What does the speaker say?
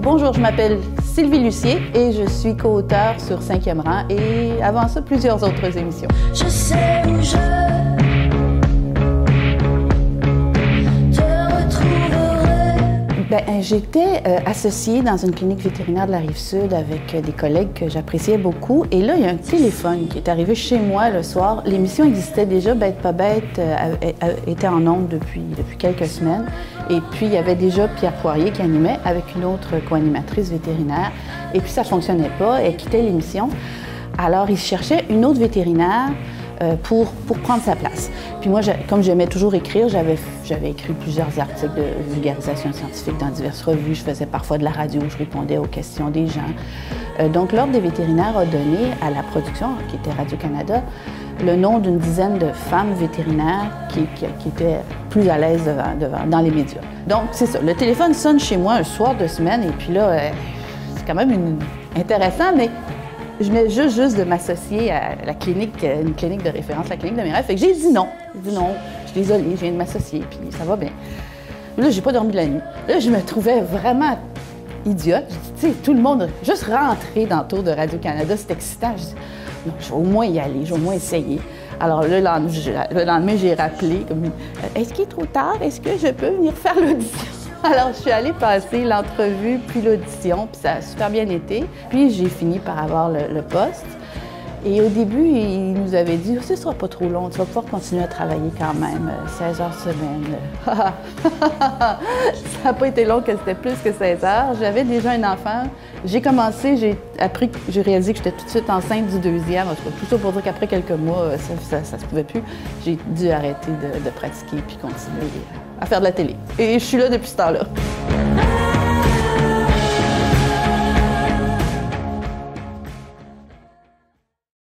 Bonjour, je m'appelle Sylvie Lucier et je suis co-auteure sur 5e rang et avant ça, plusieurs autres émissions. Je sais où je te retrouverai. J'étais associée dans une clinique vétérinaire de la Rive-Sud avec des collègues que j'appréciais beaucoup. Et là, il y a un téléphone qui est arrivé chez moi le soir. L'émission existait déjà, Bête pas bête, était en ondes depuis quelques semaines. Et puis, il y avait déjà Pierre Poirier qui animait avec une autre co-animatrice vétérinaire. Et puis, ça ne fonctionnait pas. Elle quittait l'émission. Alors, il cherchait une autre vétérinaire pour prendre sa place. Puis moi, comme j'aimais toujours écrire, j'avais écrit plusieurs articles de vulgarisation scientifique dans diverses revues. Je faisais parfois de la radio, je répondais aux questions des gens. Donc, l'Ordre des vétérinaires a donné à la production, qui était Radio-Canada, le nom d'une dizaine de femmes vétérinaires qui étaient plus à l'aise dans les médias. Donc, c'est ça. Le téléphone sonne chez moi un soir de semaine et puis là, c'est quand même intéressant, mais je venais juste de m'associer à la clinique, une clinique de référence, la clinique de mes rêves. Fait que j'ai dit non. J'ai dit non, je suis désolée, je viens de m'associer, puis ça va bien. Là, j'ai pas dormi de la nuit. Là, je me trouvais vraiment idiote. Je dis, tu sais, tout le monde, juste rentrer dans le tour de Radio-Canada, c'est excitant. Je dis, non, je vais au moins y aller, je vais au moins essayer. Alors le lendemain, j'ai rappelé, comme, est-ce qu'il est trop tard? Est-ce que je peux venir faire l'audition? Alors, je suis allée passer l'entrevue puis l'audition, puis ça a super bien été. Puis, j'ai fini par avoir le poste. Et au début, il nous avait dit, ce ne sera pas trop long, tu vas pouvoir continuer à travailler quand même, 16 heures semaine. Ça n'a pas été long, que c'était plus que 16 heures. J'avais déjà un enfant. J'ai commencé, j'ai réalisé que j'étais tout de suite enceinte du deuxième. En tout cas, tout ça pour dire qu'après quelques mois, ça se pouvait plus. J'ai dû arrêter de pratiquer puis continuer à faire de la télé. Et je suis là depuis ce temps-là.